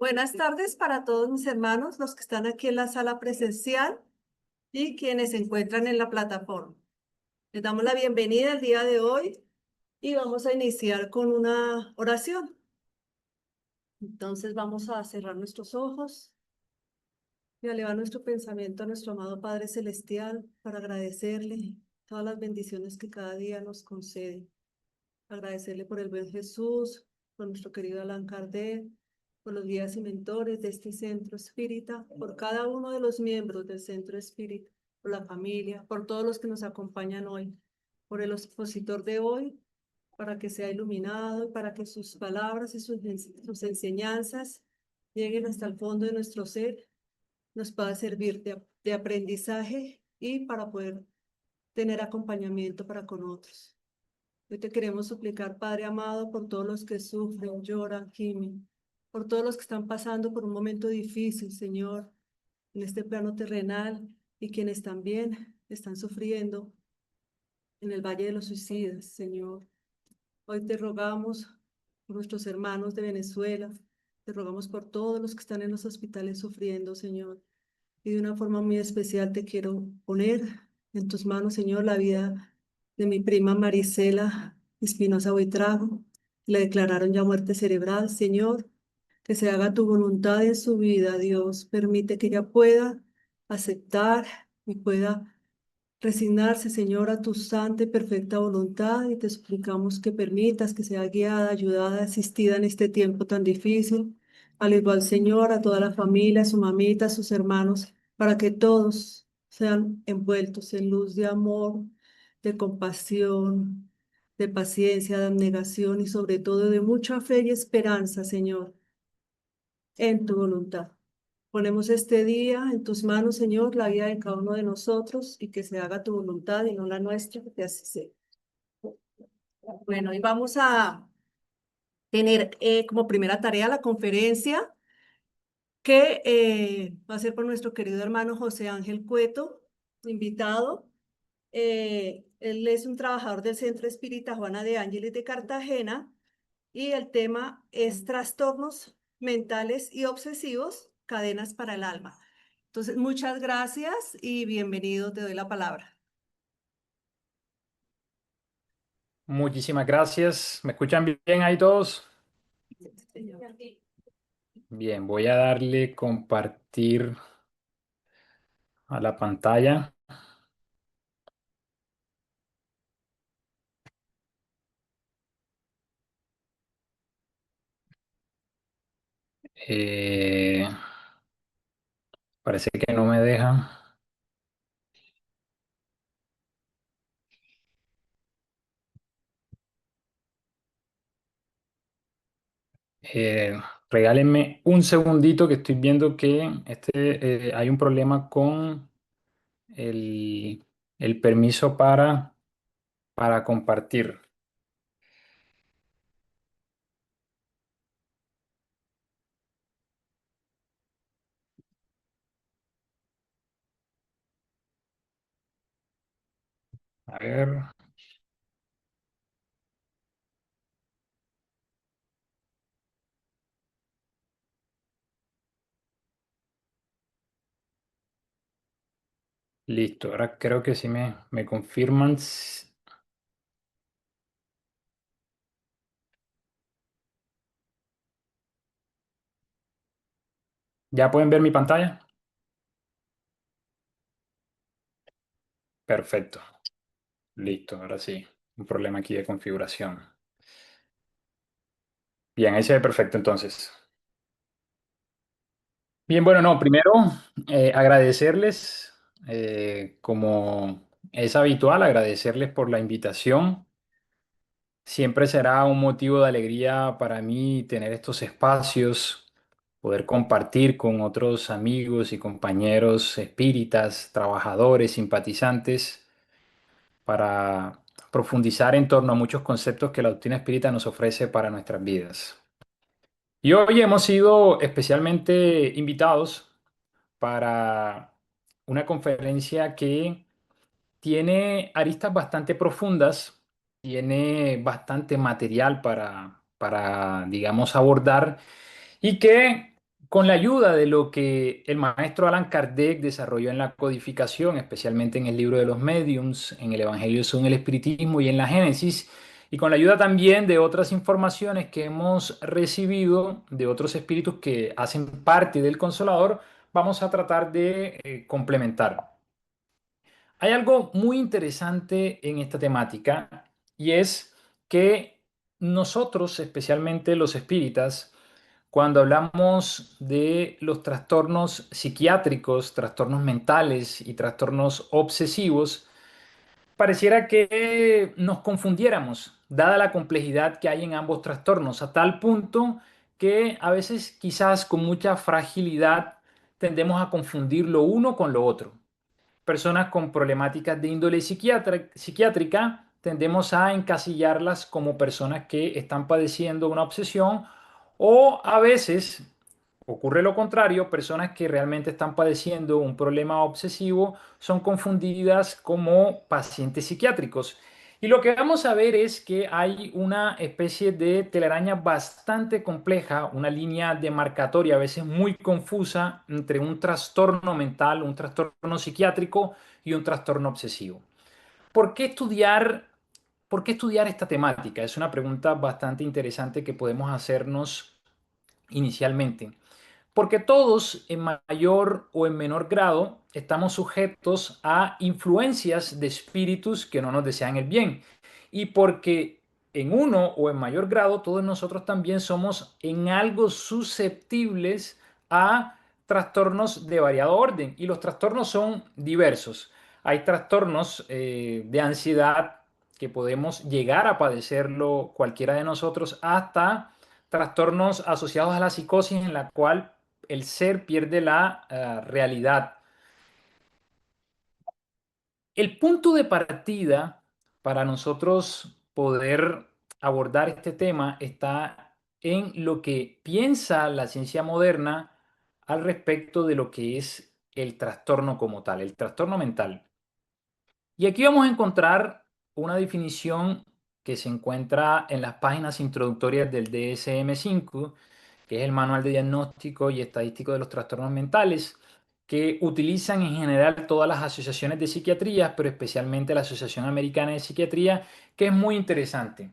Buenas tardes para todos mis hermanos, los que están aquí en la sala presencial y quienes se encuentran en la plataforma. Les damos la bienvenida el día de hoy y vamos a iniciar con una oración. Entonces vamos a cerrar nuestros ojos y a elevar nuestro pensamiento a nuestro amado Padre Celestial para agradecerle todas las bendiciones que cada día nos concede. Agradecerle por el buen Jesús, por nuestro querido Allan Kardec, por los guías y mentores de este centro espírita, por cada uno de los miembros del centro espírita, por la familia, por todos los que nos acompañan hoy, por el expositor de hoy, para que sea iluminado y para que sus palabras y sus enseñanzas lleguen hasta el fondo de nuestro ser, nos pueda servir de aprendizaje y para poder tener acompañamiento para con otros. Hoy te queremos suplicar, Padre amado, por todos los que sufren, lloran, gimen, por todos los que están pasando por un momento difícil, Señor, en este plano terrenal y quienes también están sufriendo en el Valle de los Suicidas, Señor. Hoy te rogamos por nuestros hermanos de Venezuela, te rogamos por todos los que están en los hospitales sufriendo, Señor. Y de una forma muy especial te quiero poner en tus manos, Señor, la vida de mi prima Marisela Espinosa Buitrago. Le declararon ya muerte cerebral, Señor. Que se haga tu voluntad en su vida, Dios. Permite que ella pueda aceptar y pueda resignarse, Señor, a tu santa y perfecta voluntad. Y te suplicamos que permitas que sea guiada, ayudada, asistida en este tiempo tan difícil. Al igual, Señor, a toda la familia, a su mamita, a sus hermanos, para que todos sean envueltos en luz de amor, de compasión, de paciencia, de abnegación y sobre todo de mucha fe y esperanza, Señor, en tu voluntad. Ponemos este día en tus manos, Señor, la vida de cada uno de nosotros y que se haga tu voluntad y no la nuestra, que así sea. Bueno, y vamos a tener como primera tarea la conferencia que va a ser por nuestro querido hermano José Ángel Cueto, invitado. Él es un trabajador del Centro Espírita Juana de Ángeles de Cartagena y el tema es trastornos mentales y obsesivos, cadenas para el alma. Entonces, muchas gracias y bienvenido, te doy la palabra. Muchísimas gracias. ¿Me escuchan bien ahí todos? Señor. Bien, voy a darle compartir a la pantalla. Eh, Parece que no me deja. Eh, Regálenme un segundito que estoy viendo que hay un problema con el, el permiso para compartir. A ver, listo. Ahora creo que sí me confirman. ¿Ya pueden ver mi pantalla? Perfecto. Listo, ahora sí. Un problema aquí de configuración. Bien, ahí se ve perfecto entonces. Bien, bueno, no, primero agradecerles, como es habitual, agradecerles por la invitación. Siempre será un motivo de alegría para mí tener estos espacios, poder compartir con otros amigos y compañeros espíritas, trabajadores, simpatizantes, para profundizar en torno a muchos conceptos que la doctrina espírita nos ofrece para nuestras vidas. Y hoy hemos sido especialmente invitados para una conferencia que tiene aristas bastante profundas, tiene bastante material para digamos, abordar y que con la ayuda de lo que el maestro Allan Kardec desarrolló en la codificación, especialmente en el libro de los Mediums, en el Evangelio según el Espiritismo y en la Génesis, y con la ayuda también de otras informaciones que hemos recibido de otros espíritus que hacen parte del Consolador, vamos a tratar de complementar. Hay algo muy interesante en esta temática y es que nosotros, especialmente los espíritas, cuando hablamos de los trastornos psiquiátricos, trastornos mentales y trastornos obsesivos, pareciera que nos confundiéramos, dada la complejidad que hay en ambos trastornos, a tal punto que a veces quizás con mucha fragilidad tendemos a confundir lo uno con lo otro. Personas con problemáticas de índole psiquiátrica tendemos a encasillarlas como personas que están padeciendo una obsesión o a veces ocurre lo contrario, personas que realmente están padeciendo un problema obsesivo son confundidas como pacientes psiquiátricos. Y lo que vamos a ver es que hay una especie de telaraña bastante compleja, una línea demarcatoria a veces muy confusa entre un trastorno mental, un trastorno psiquiátrico y un trastorno obsesivo. ¿Por qué estudiar, por qué estudiar esta temática? Es una pregunta bastante interesante que podemos hacernos inicialmente. Porque todos, en mayor o en menor grado, estamos sujetos a influencias de espíritus que no nos desean el bien. Y porque en uno o en mayor grado, todos nosotros también somos en algo susceptibles a trastornos de variado orden. Y los trastornos son diversos. Hay trastornos de ansiedad que podemos llegar a padecerlo cualquiera de nosotros, hasta trastornos asociados a la psicosis en la cual el ser pierde la realidad. El punto de partida para nosotros poder abordar este tema está en lo que piensa la ciencia moderna al respecto de lo que es el trastorno como tal, el trastorno mental. Y aquí vamos a encontrar una definición que se encuentra en las páginas introductorias del DSM-5, que es el Manual de Diagnóstico y Estadístico de los Trastornos Mentales, que utilizan en general todas las asociaciones de psiquiatría, pero especialmente la Asociación Americana de Psiquiatría, que es muy interesante.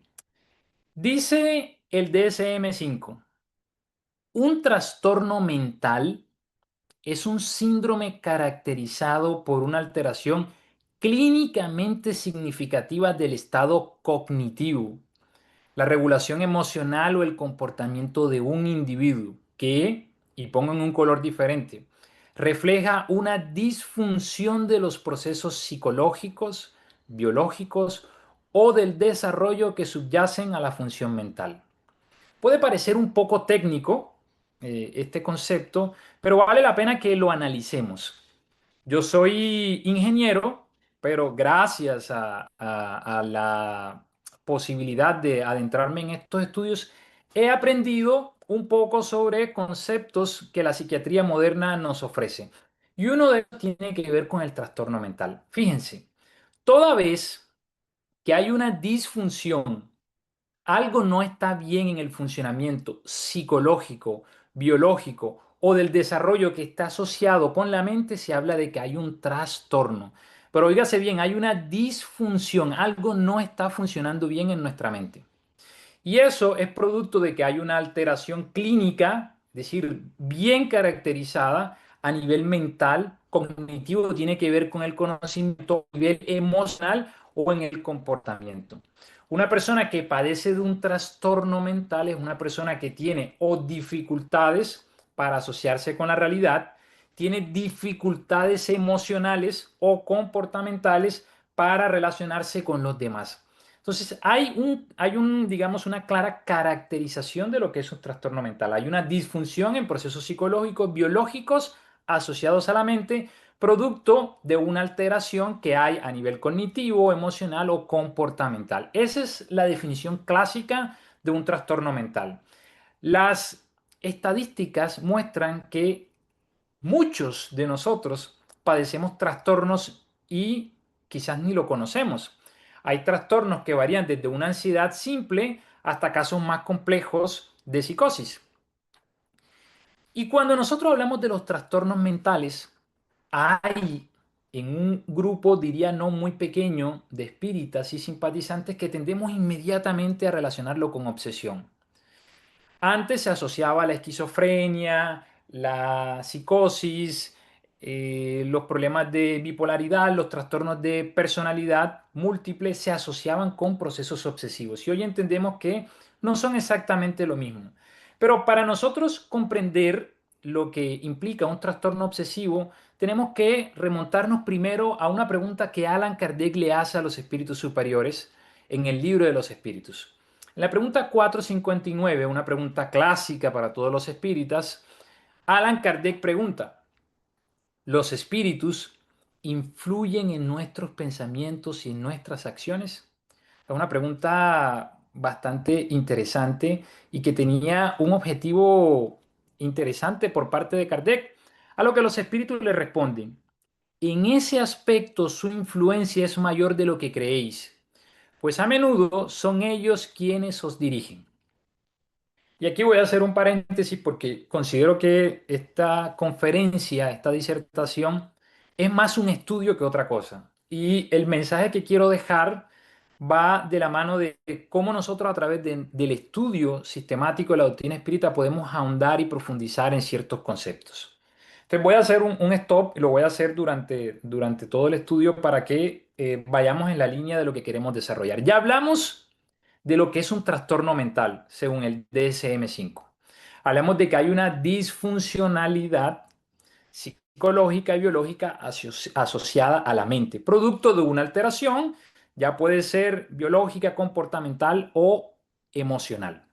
Dice el DSM-5, un trastorno mental es un síndrome caracterizado por una alteración clínicamente significativa del estado cognitivo, la regulación emocional o el comportamiento de un individuo que, y pongo en un color diferente, refleja una disfunción de los procesos psicológicos, biológicos o del desarrollo que subyacen a la función mental. Puede parecer un poco técnico este concepto, pero vale la pena que lo analicemos. Yo soy ingeniero, pero gracias a la posibilidad de adentrarme en estos estudios, he aprendido un poco sobre conceptos que la psiquiatría moderna nos ofrece. Y uno de ellos tiene que ver con el trastorno mental. Fíjense, toda vez que hay una disfunción, algo no está bien en el funcionamiento psicológico, biológico o del desarrollo que está asociado con la mente, se habla de que hay un trastorno. Pero oígase bien, hay una disfunción, algo no está funcionando bien en nuestra mente. Y eso es producto de que hay una alteración clínica, es decir, bien caracterizada a nivel mental, cognitivo, tiene que ver con el conocimiento a nivel emocional o en el comportamiento. Una persona que padece de un trastorno mental es una persona que tiene o dificultades para asociarse con la realidad, tiene dificultades emocionales o comportamentales para relacionarse con los demás. Entonces, digamos, una clara caracterización de lo que es un trastorno mental. Hay una disfunción en procesos psicológicos, biológicos asociados a la mente, producto de una alteración que hay a nivel cognitivo, emocional o comportamental. Esa es la definición clásica de un trastorno mental. Las estadísticas muestran que muchos de nosotros padecemos trastornos y quizás ni lo conocemos. Hay trastornos que varían desde una ansiedad simple hasta casos más complejos de psicosis. Y cuando nosotros hablamos de los trastornos mentales, hay en un grupo, diría no muy pequeño, de espíritas y simpatizantes que tendemos inmediatamente a relacionarlo con obsesión. Antes se asociaba la esquizofrenia, la psicosis, los problemas de bipolaridad, los trastornos de personalidad múltiple se asociaban con procesos obsesivos. Y hoy entendemos que no son exactamente lo mismo. Pero para nosotros comprender lo que implica un trastorno obsesivo, tenemos que remontarnos primero a una pregunta que Alan Kardec le hace a los espíritus superiores en el libro de los espíritus. En la pregunta 459, una pregunta clásica para todos los espíritas, Alan Kardec pregunta, ¿los espíritus influyen en nuestros pensamientos y en nuestras acciones? Es una pregunta bastante interesante y que tenía un objetivo interesante por parte de Kardec, a lo que los espíritus le responden, en ese aspecto su influencia es mayor de lo que creéis, pues a menudo son ellos quienes os dirigen. Y aquí voy a hacer un paréntesis porque considero que esta conferencia, esta disertación, es más un estudio que otra cosa. Y el mensaje que quiero dejar va de la mano de cómo nosotros a través del estudio sistemático de la doctrina espírita podemos ahondar y profundizar en ciertos conceptos. Entonces voy a hacer un stop y lo voy a hacer durante todo el estudio para que vayamos en la línea de lo que queremos desarrollar. Ya hablamos de lo que es un trastorno mental, según el DSM-5. Hablamos de que hay una disfuncionalidad psicológica y biológica asociada a la mente, producto de una alteración, ya puede ser biológica, comportamental o emocional.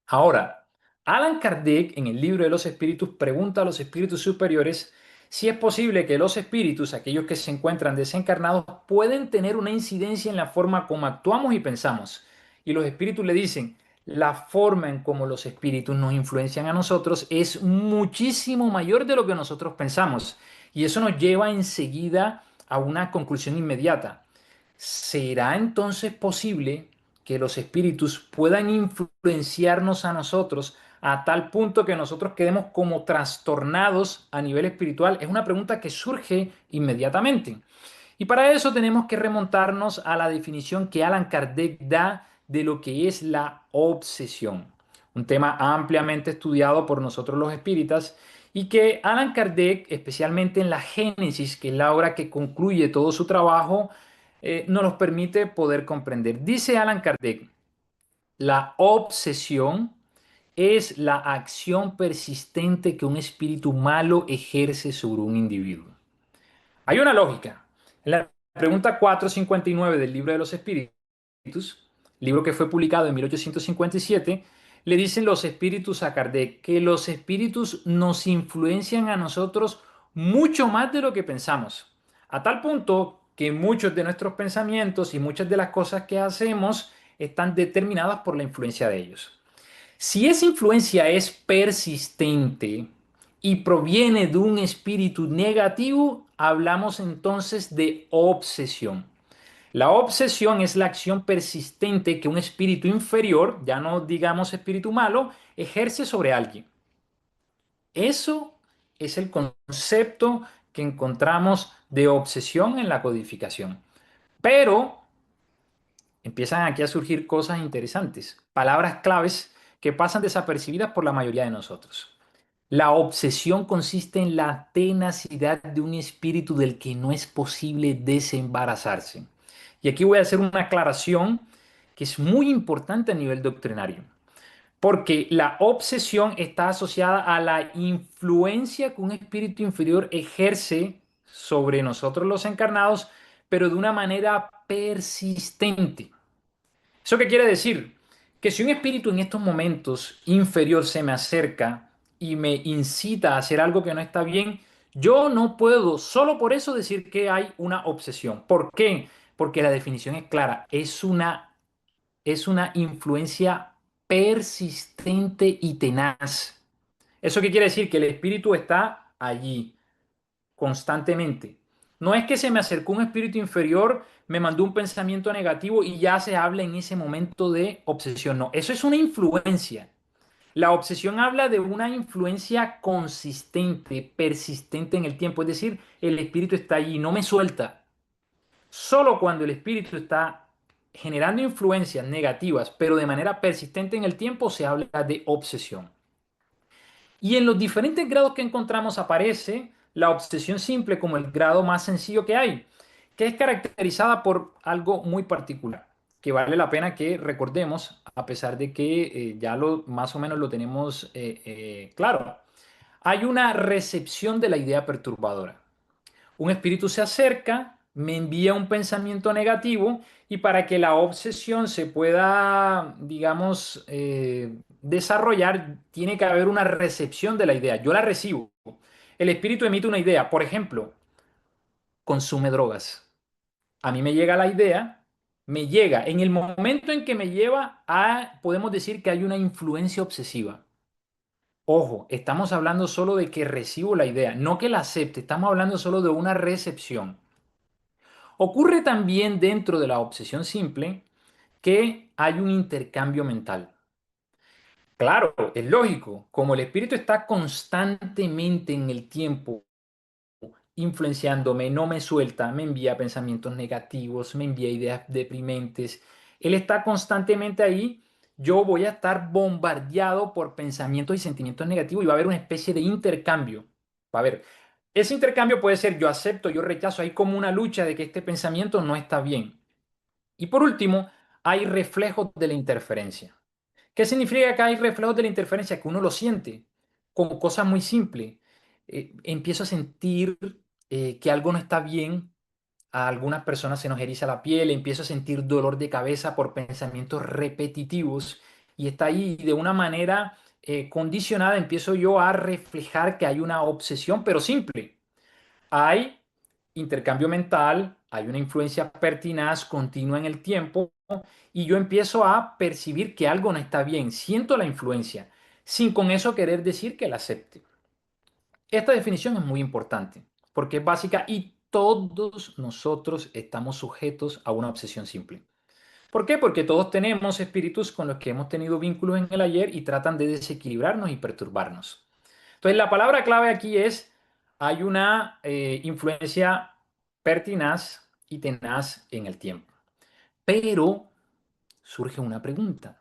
Ahora, Alan Kardec en el libro de los espíritus pregunta a los espíritus superiores si es posible que los espíritus, aquellos que se encuentran desencarnados, pueden tener una incidencia en la forma como actuamos y pensamos. Y los espíritus le dicen, la forma en cómo los espíritus nos influencian a nosotros es muchísimo mayor de lo que nosotros pensamos. Y eso nos lleva enseguida a una conclusión inmediata. ¿Será entonces posible que los espíritus puedan influenciarnos a nosotros a tal punto que nosotros quedemos como trastornados a nivel espiritual? Es una pregunta que surge inmediatamente. Y para eso tenemos que remontarnos a la definición que Alan Kardec da de lo que es la obsesión, un tema ampliamente estudiado por nosotros los espíritas y que Alan Kardec, especialmente en la Génesis, que es la obra que concluye todo su trabajo, nos los permite poder comprender. Dice Alan Kardec, la obsesión es la acción persistente que un espíritu malo ejerce sobre un individuo. Hay una lógica. En la pregunta 459 del libro de los espíritus, libro que fue publicado en 1857, le dicen los espíritus a Kardec que los espíritus nos influencian a nosotros mucho más de lo que pensamos, a tal punto que muchos de nuestros pensamientos y muchas de las cosas que hacemos están determinadas por la influencia de ellos. Si esa influencia es persistente y proviene de un espíritu negativo, hablamos entonces de obsesión. La obsesión es la acción persistente que un espíritu inferior, ya no digamos espíritu malo, ejerce sobre alguien. Eso es el concepto que encontramos de obsesión en la codificación. Pero empiezan aquí a surgir cosas interesantes, palabras claves que pasan desapercibidas por la mayoría de nosotros. La obsesión consiste en la tenacidad de un espíritu del que no es posible desembarazarse. Y aquí voy a hacer una aclaración que es muy importante a nivel doctrinario, porque la obsesión está asociada a la influencia que un espíritu inferior ejerce sobre nosotros los encarnados, pero de una manera persistente. ¿Eso qué quiere decir? Que si un espíritu en estos momentos inferior se me acerca y me incita a hacer algo que no está bien, yo no puedo solo por eso decir que hay una obsesión. ¿Por qué? Porque la definición es clara, es una influencia persistente y tenaz. ¿Eso qué quiere decir? Que el espíritu está allí constantemente. No es que se me acercó un espíritu inferior, me mandó un pensamiento negativo y ya se habla en ese momento de obsesión. No, eso es una influencia. La obsesión habla de una influencia consistente, persistente en el tiempo, es decir, el espíritu está allí, no me suelta. Solo cuando el espíritu está generando influencias negativas, pero de manera persistente en el tiempo, se habla de obsesión. Y en los diferentes grados que encontramos aparece la obsesión simple como el grado más sencillo que hay, que es caracterizada por algo muy particular, que vale la pena que recordemos, a pesar de que ya lo más o menos lo tenemos claro. Hay una recepción de la idea perturbadora. Un espíritu se acerca, me envía un pensamiento negativo y para que la obsesión se pueda, digamos, desarrollar, tiene que haber una recepción de la idea. Yo la recibo. El espíritu emite una idea. Por ejemplo, consume drogas. A mí me llega la idea, me llega. En el momento en que me lleva a, podemos decir que hay una influencia obsesiva. Ojo, estamos hablando solo de que recibo la idea, no que la acepte. Estamos hablando solo de una recepción. Ocurre también dentro de la obsesión simple que hay un intercambio mental. Claro, es lógico, como el espíritu está constantemente en el tiempo influenciándome, no me suelta, me envía pensamientos negativos, me envía ideas deprimentes, él está constantemente ahí, yo voy a estar bombardeado por pensamientos y sentimientos negativos y va a haber una especie de intercambio. Va a haber, ese intercambio puede ser yo acepto, yo rechazo, hay como una lucha de que este pensamiento no está bien. Y por último, hay reflejos de la interferencia. ¿Qué significa que hay reflejos de la interferencia? Que uno lo siente como cosas muy simples. Empiezo a sentir que algo no está bien. A algunas personas se nos eriza la piel, empiezo a sentir dolor de cabeza por pensamientos repetitivos y está ahí y de una manera condicionada. Empiezo yo a reflejar que hay una obsesión, pero simple. Hay intercambio mental, hay una influencia pertinaz continua en el tiempo y yo empiezo a percibir que algo no está bien, siento la influencia, sin con eso querer decir que la acepte. Esta definición es muy importante porque es básica y todos nosotros estamos sujetos a una obsesión simple. ¿Por qué? Porque todos tenemos espíritus con los que hemos tenido vínculos en el ayer y tratan de desequilibrarnos y perturbarnos. Entonces, la palabra clave aquí es, hay una influencia pertinaz y tenaz en el tiempo. Pero surge una pregunta.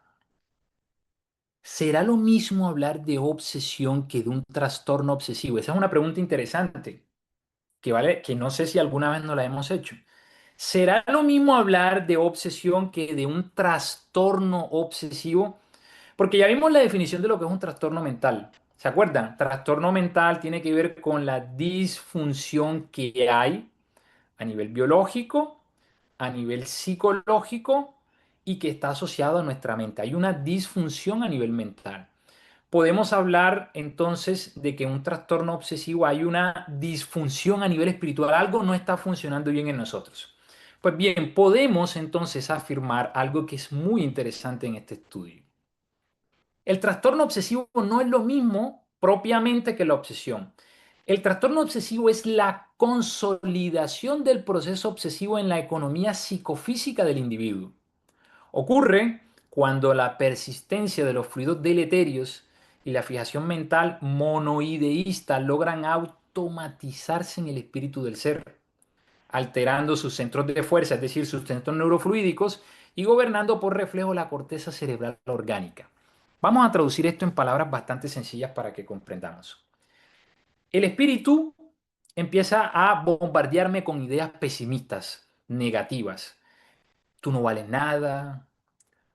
¿Será lo mismo hablar de obsesión que de un trastorno obsesivo? Esa es una pregunta interesante, que vale, que no sé si alguna vez nos la hemos hecho. ¿Será lo mismo hablar de obsesión que de un trastorno obsesivo? Porque ya vimos la definición de lo que es un trastorno mental. ¿Se acuerdan? Trastorno mental tiene que ver con la disfunción que hay a nivel biológico, a nivel psicológico y que está asociado a nuestra mente. Hay una disfunción a nivel mental. Podemos hablar entonces de que en un trastorno obsesivo hay una disfunción a nivel espiritual, algo no está funcionando bien en nosotros. Pues bien, podemos entonces afirmar algo que es muy interesante en este estudio. El trastorno obsesivo no es lo mismo propiamente que la obsesión. El trastorno obsesivo es la consolidación del proceso obsesivo en la economía psicofísica del individuo. Ocurre cuando la persistencia de los fluidos deleterios y la fijación mental monoideísta logran automatizarse en el espíritu del ser, alterando sus centros de fuerza, es decir, sus centros neurofluídicos, y gobernando por reflejo la corteza cerebral orgánica. Vamos a traducir esto en palabras bastante sencillas para que comprendamos. El espíritu empieza a bombardearme con ideas pesimistas, negativas. Tú no vales nada,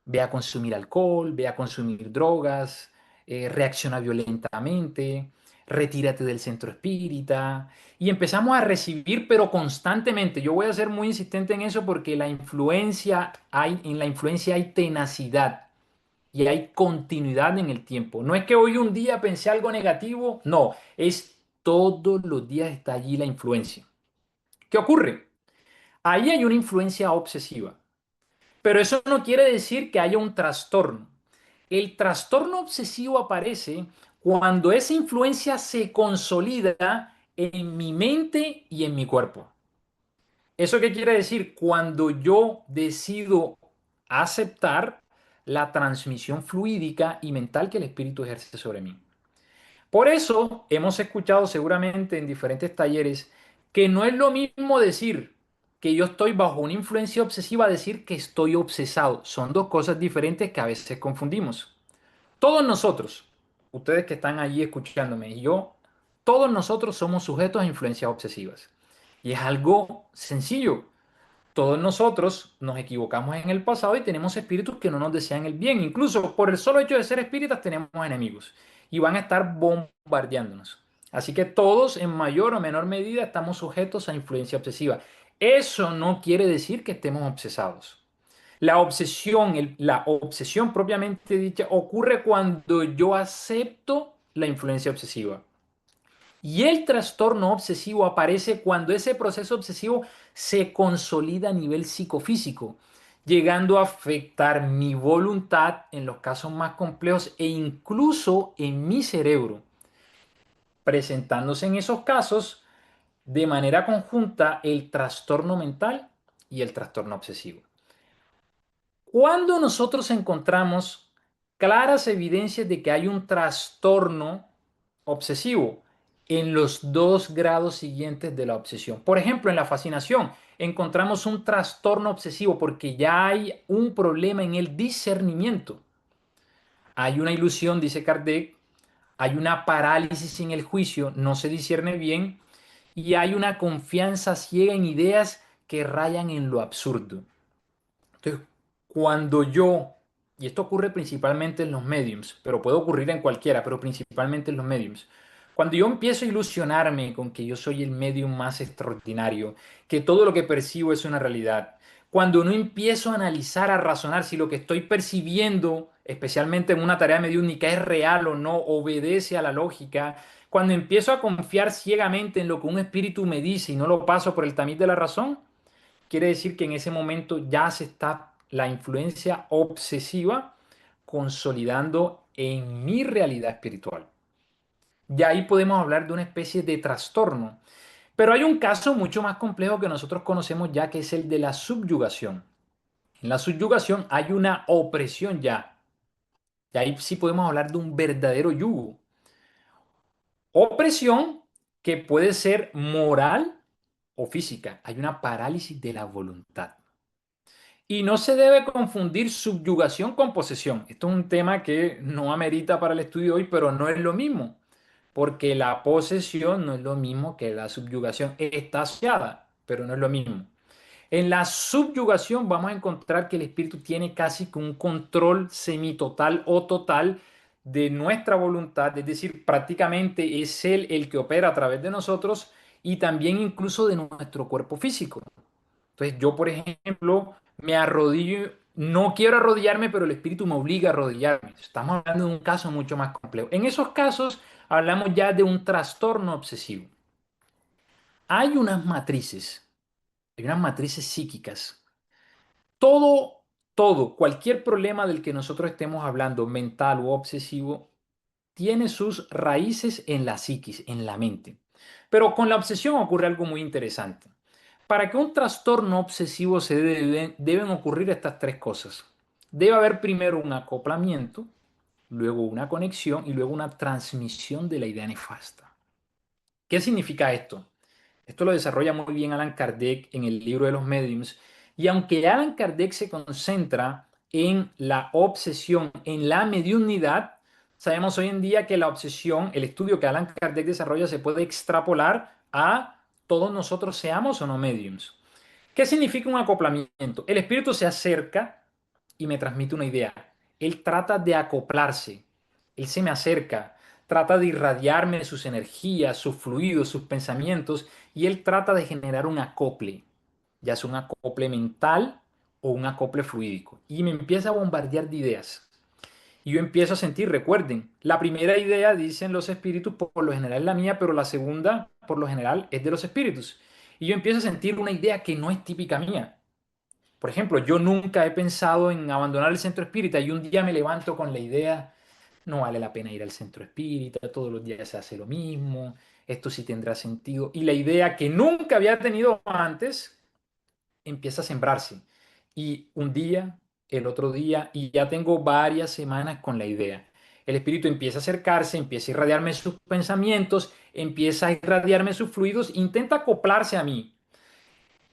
ve a consumir alcohol, ve a consumir drogas, reacciona violentamente, retírate del centro espírita. Y empezamos a recibir, pero constantemente. Yo voy a ser muy insistente en eso porque en la influencia hay tenacidad y hay continuidad en el tiempo. No es que hoy un día pensé algo negativo, no, es todos los días está allí la influencia. ¿Qué ocurre? Ahí hay una influencia obsesiva. Pero eso no quiere decir que haya un trastorno. El trastorno obsesivo aparece cuando esa influencia se consolida en mi mente y en mi cuerpo. ¿Eso qué quiere decir? Cuando yo decido aceptar la transmisión fluídica y mental que el espíritu ejerce sobre mí. Por eso hemos escuchado seguramente en diferentes talleres que no es lo mismo decir que yo estoy bajo una influencia obsesiva a decir que estoy obsesado. Son dos cosas diferentes que a veces confundimos. Todos nosotros, ustedes que están allí escuchándome y yo, todos nosotros somos sujetos a influencias obsesivas. Y es algo sencillo. Todos nosotros nos equivocamos en el pasado y tenemos espíritus que no nos desean el bien. Incluso por el solo hecho de ser espíritas tenemos enemigos y van a estar bombardeándonos. Así que todos en mayor o menor medida estamos sujetos a influencia obsesiva. Eso no quiere decir que estemos obsesados. La obsesión propiamente dicha ocurre cuando yo acepto la influencia obsesiva. Y el trastorno obsesivo aparece cuando ese proceso obsesivo se consolida a nivel psicofísico, llegando a afectar mi voluntad en los casos más complejos e incluso en mi cerebro, presentándose en esos casos de manera conjunta el trastorno mental y el trastorno obsesivo. Cuando nosotros encontramos claras evidencias de que hay un trastorno obsesivo en los dos grados siguientes de la obsesión. Por ejemplo, en la fascinación encontramos un trastorno obsesivo porque ya hay un problema en el discernimiento. Hay una ilusión, dice Kardec, hay una parálisis en el juicio, no se discierne bien y hay una confianza ciega en ideas que rayan en lo absurdo. Entonces, cuando yo, y esto ocurre principalmente en los mediums, pero puede ocurrir en cualquiera, pero principalmente en los mediums, cuando yo empiezo a ilusionarme con que yo soy el medium más extraordinario, que todo lo que percibo es una realidad, cuando no empiezo a analizar, a razonar si lo que estoy percibiendo, especialmente en una tarea mediúnica, es real o no, obedece a la lógica, cuando empiezo a confiar ciegamente en lo que un espíritu me dice y no lo paso por el tamiz de la razón, quiere decir que en ese momento ya se está la influencia obsesiva consolidando en mi realidad espiritual. Y ahí podemos hablar de una especie de trastorno. Pero hay un caso mucho más complejo que nosotros conocemos ya, que es el de la subyugación. En la subyugación hay una opresión ya. Y ahí sí podemos hablar de un verdadero yugo. Opresión que puede ser moral o física. Hay una parálisis de la voluntad. Y no se debe confundir subyugación con posesión. Esto es un tema que no amerita para el estudio hoy, pero no es lo mismo, porque la posesión no es lo mismo que la subyugación. Está asociada, pero no es lo mismo. En la subyugación vamos a encontrar que el espíritu tiene casi que un control semitotal o total de nuestra voluntad, es decir, prácticamente es él el que opera a través de nosotros y también incluso de nuestro cuerpo físico. Entonces yo, por ejemplo, me arrodillo, no quiero arrodillarme, pero el espíritu me obliga a arrodillarme. Estamos hablando de un caso mucho más complejo. En esos casos hablamos ya de un trastorno obsesivo. Hay hay unas matrices psíquicas. Todo, cualquier problema del que nosotros estemos hablando, mental o obsesivo, tiene sus raíces en la psiquis, en la mente. Pero con la obsesión ocurre algo muy interesante. Para que un trastorno obsesivo se deben ocurrir estas tres cosas. Debe haber primero un acoplamiento, luego una conexión y luego una transmisión de la idea nefasta. ¿Qué significa esto? Esto lo desarrolla muy bien Allan Kardec en el libro de los mediums. Y aunque Allan Kardec se concentra en la obsesión, en la mediunidad, sabemos hoy en día que la obsesión, el estudio que Allan Kardec desarrolla, se puede extrapolar a todos nosotros, seamos o no mediums. ¿Qué significa un acoplamiento? El espíritu se acerca y me transmite una idea. Él trata de acoplarse. Él se me acerca, trata de irradiarme sus energías, sus fluidos, sus pensamientos, y él trata de generar un acople, ya sea un acople mental o un acople fluídico. Y me empieza a bombardear de ideas. Y yo empiezo a sentir, recuerden, la primera idea, dicen los espíritus, por lo general es la mía, pero la segunda, por lo general, es de los espíritus. Y yo empiezo a sentir una idea que no es típica mía. Por ejemplo, yo nunca he pensado en abandonar el centro espírita y un día me levanto con la idea, no vale la pena ir al centro espírita, todos los días se hace lo mismo, esto sí tendrá sentido. Y la idea que nunca había tenido antes empieza a sembrarse. Y un día, el otro día y ya tengo varias semanas con la idea. El espíritu empieza a acercarse, empieza a irradiarme sus pensamientos, empieza a irradiarme sus fluidos, intenta acoplarse a mí.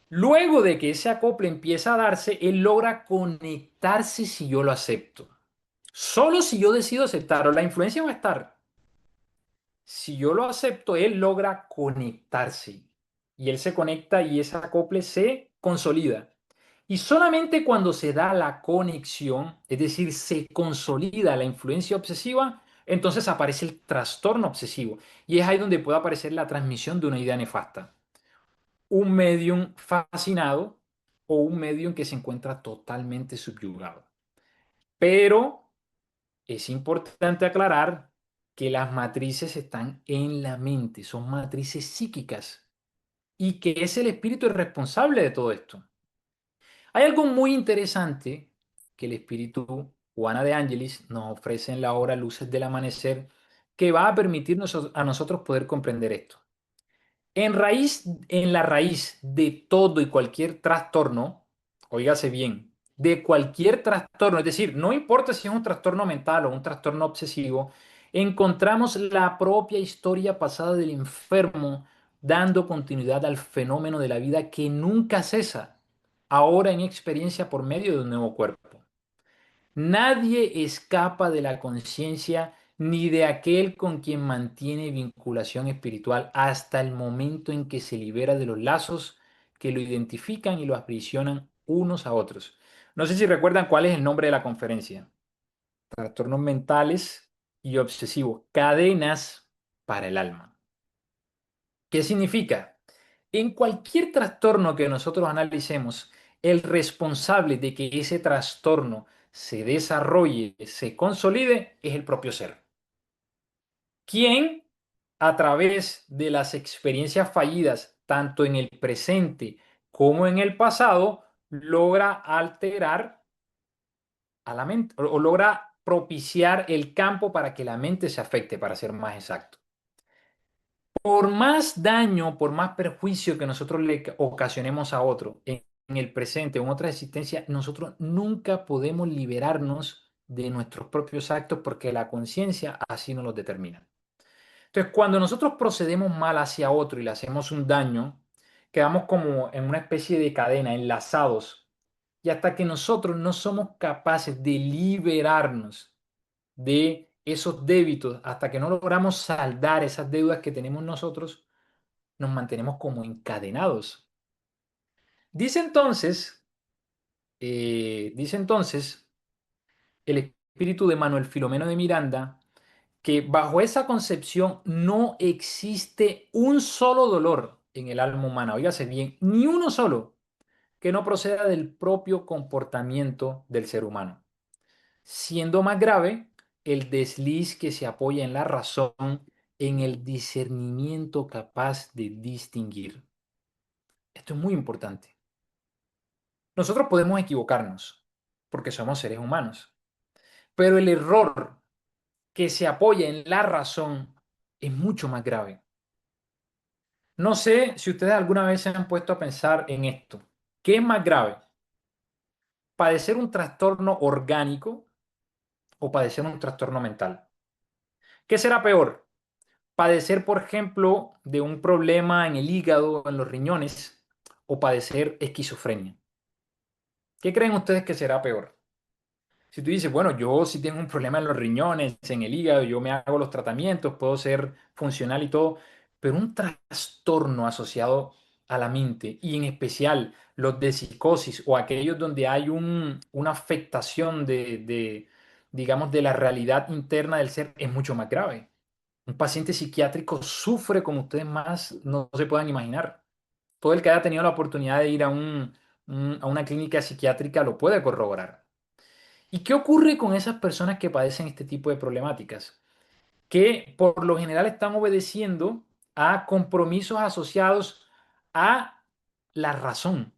Luego de que ese acople empieza a darse, él logra conectarse si yo lo acepto. Solo si yo decido aceptarlo, la influencia va a estar. Si yo lo acepto, él logra conectarse. Y él se conecta y ese acople se consolida. Y solamente cuando se da la conexión, es decir, se consolida la influencia obsesiva, entonces aparece el trastorno obsesivo. Y es ahí donde puede aparecer la transmisión de una idea nefasta. Un medium fascinado o un medium que se encuentra totalmente subyugado. Pero es importante aclarar que las matrices están en la mente, son matrices psíquicas y que es el espíritu el responsable de todo esto. Hay algo muy interesante que el espíritu Juana de Angelis nos ofrece en la obra Luces del Amanecer que va a permitirnos a nosotros poder comprender esto. En la raíz de todo y cualquier trastorno, óigase bien, de cualquier trastorno, es decir, no importa si es un trastorno mental o un trastorno obsesivo, encontramos la propia historia pasada del enfermo dando continuidad al fenómeno de la vida que nunca cesa, ahora en experiencia por medio de un nuevo cuerpo. Nadie escapa de la conciencia ni de aquel con quien mantiene vinculación espiritual hasta el momento en que se libera de los lazos que lo identifican y lo aprisionan unos a otros. No sé si recuerdan cuál es el nombre de la conferencia. Trastornos mentales y obsesivos, cadenas para el alma. ¿Qué significa? En cualquier trastorno que nosotros analicemos, el responsable de que ese trastorno se desarrolle, se consolide, es el propio ser. Quien, a través de las experiencias fallidas, tanto en el presente como en el pasado, logra alterar a la mente o logra propiciar el campo para que la mente se afecte, para ser más exacto. Por más daño, por más perjuicio que nosotros le ocasionemos a otro en el presente o en otra existencia, nosotros nunca podemos liberarnos de nuestros propios actos porque la conciencia así nos los determina. Entonces, cuando nosotros procedemos mal hacia otro y le hacemos un daño, quedamos como en una especie de cadena, enlazados, y hasta que nosotros no somos capaces de liberarnos de esos débitos, hasta que no logramos saldar esas deudas que tenemos nosotros, nos mantenemos como encadenados. Dice entonces, dice entonces el espíritu de Manuel Filomeno de Miranda que bajo esa concepción no existe un solo dolor en el alma humana, oígase bien, ni uno solo que no proceda del propio comportamiento del ser humano, siendo más grave el desliz que se apoya en la razón, en el discernimiento capaz de distinguir. Esto es muy importante. Nosotros podemos equivocarnos porque somos seres humanos, pero el error que se apoya en la razón es mucho más grave. No sé si ustedes alguna vez se han puesto a pensar en esto. ¿Qué es más grave? ¿Padecer un trastorno orgánico o padecer un trastorno mental? ¿Qué será peor? ¿Padecer, por ejemplo, de un problema en el hígado, en los riñones, o padecer esquizofrenia? ¿Qué creen ustedes que será peor? Si tú dices, bueno, yo sí tengo un problema en los riñones, en el hígado, yo me hago los tratamientos, puedo ser funcional y todo, pero un trastorno asociado a la mente y en especial los de psicosis o aquellos donde hay una afectación digamos, de la realidad interna del ser es mucho más grave. Un paciente psiquiátrico sufre como ustedes más no se puedan imaginar. Todo el que haya tenido la oportunidad de ir a una clínica psiquiátrica lo puede corroborar. ¿Y qué ocurre con esas personas que padecen este tipo de problemáticas? Que por lo general están obedeciendo a compromisos asociados a la razón.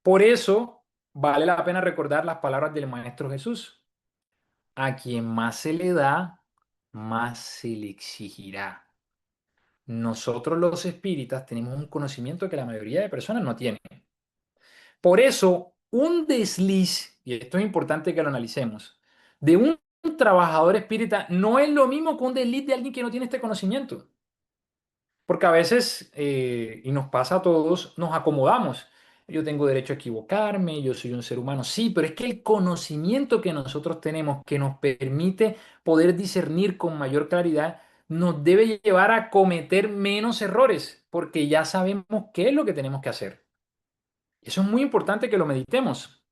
Por eso vale la pena recordar las palabras del Maestro Jesús. A quien más se le da, más se le exigirá. Nosotros los espíritas tenemos un conocimiento que la mayoría de personas no tienen. Por eso, un desliz y esto es importante que lo analicemos, de un trabajador espírita no es lo mismo que un desliz de alguien que no tiene este conocimiento. Porque a veces, y nos pasa a todos, nos acomodamos. Yo tengo derecho a equivocarme, yo soy un ser humano. Sí, pero es que el conocimiento que nosotros tenemos, que nos permite poder discernir con mayor claridad, nos debe llevar a cometer menos errores, porque ya sabemos qué es lo que tenemos que hacer. Eso es muy importante que lo meditemos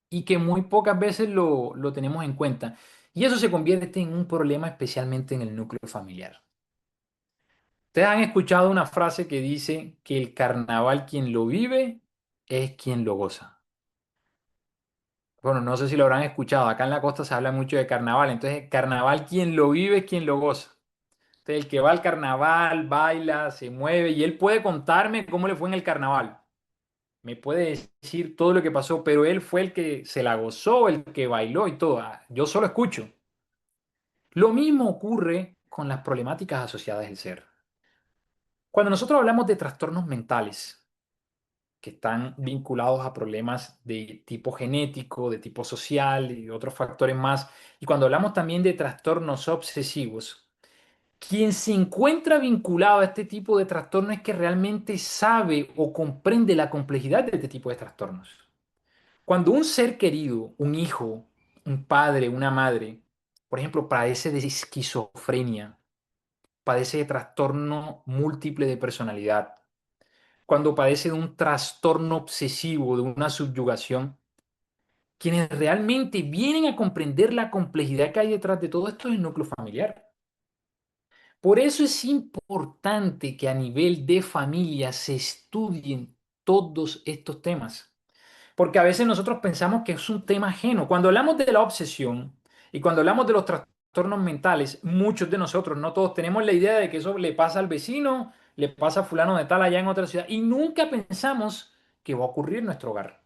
y que muy pocas veces lo tenemos en cuenta. Y eso se convierte en un problema especialmente en el núcleo familiar. Ustedes han escuchado una frase que dice que el carnaval quien lo vive es quien lo goza. Bueno, no sé si lo habrán escuchado. Acá en la costa se habla mucho de carnaval. Entonces, el carnaval quien lo vive es quien lo goza. Entonces, el que va al carnaval, baila, se mueve y él puede contarme cómo le fue en el carnaval. Me puede decir todo lo que pasó, pero él fue el que se la gozó, el que bailó y todo. Yo solo escucho. Lo mismo ocurre con las problemáticas asociadas al ser. Cuando nosotros hablamos de trastornos mentales, que están vinculados a problemas de tipo genético, de tipo social y otros factores más. Y cuando hablamos también de trastornos obsesivos, quien se encuentra vinculado a este tipo de trastornos es que realmente sabe o comprende la complejidad de este tipo de trastornos. Cuando un ser querido, un hijo, un padre, una madre, por ejemplo, padece de esquizofrenia, padece de trastorno múltiple de personalidad, cuando padece de un trastorno obsesivo, de una subyugación, quienes realmente vienen a comprender la complejidad que hay detrás de todo esto es el núcleo familiar. Por eso es importante que a nivel de familia se estudien todos estos temas, porque a veces nosotros pensamos que es un tema ajeno. Cuando hablamos de la obsesión y cuando hablamos de los trastornos mentales, muchos de nosotros, no todos, tenemos la idea de que eso le pasa al vecino, le pasa a fulano de tal allá en otra ciudad y nunca pensamos que va a ocurrir en nuestro hogar.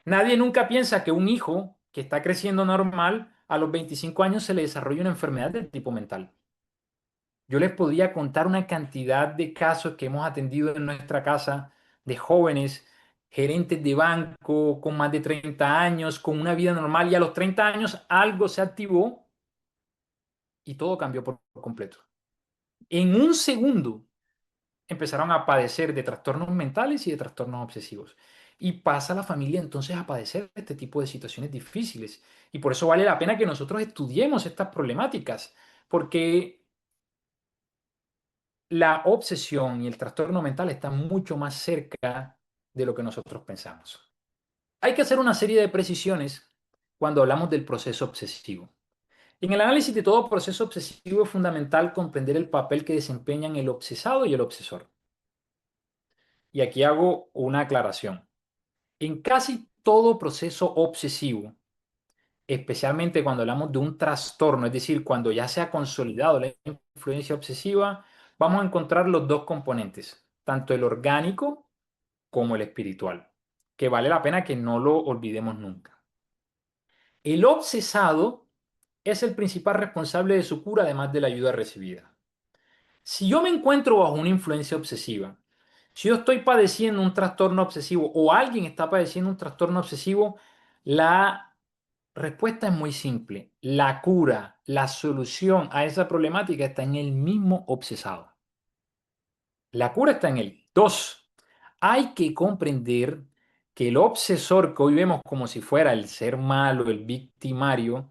Nadie nunca piensa que un hijo que está creciendo normal a los 25 años se le desarrolla una enfermedad de tipo mental. Yo les podría contar una cantidad de casos que hemos atendido en nuestra casa de jóvenes, gerentes de banco con más de 30 años, con una vida normal y a los 30 años algo se activó y todo cambió por completo. En un segundo empezaron a padecer de trastornos mentales y de trastornos obsesivos. Y pasa la familia entonces a padecer este tipo de situaciones difíciles. Y por eso vale la pena que nosotros estudiemos estas problemáticas, porque la obsesión y el trastorno mental están mucho más cerca de lo que nosotros pensamos. Hay que hacer una serie de precisiones cuando hablamos del proceso obsesivo. En el análisis de todo proceso obsesivo es fundamental comprender el papel que desempeñan el obsesado y el obsesor. Y aquí hago una aclaración. En casi todo proceso obsesivo, especialmente cuando hablamos de un trastorno, es decir, cuando ya se ha consolidado la influencia obsesiva, vamos a encontrar los dos componentes, tanto el orgánico como el espiritual, que vale la pena que no lo olvidemos nunca. El obsesado es el principal responsable de su cura, además de la ayuda recibida. Si yo me encuentro bajo una influencia obsesiva, si yo estoy padeciendo un trastorno obsesivo o alguien está padeciendo un trastorno obsesivo, la respuesta es muy simple. La cura, la solución a esa problemática está en el mismo obsesado. La cura está en él. Dos, hay que comprender que el obsesor que hoy vemos como si fuera el ser malo, el victimario,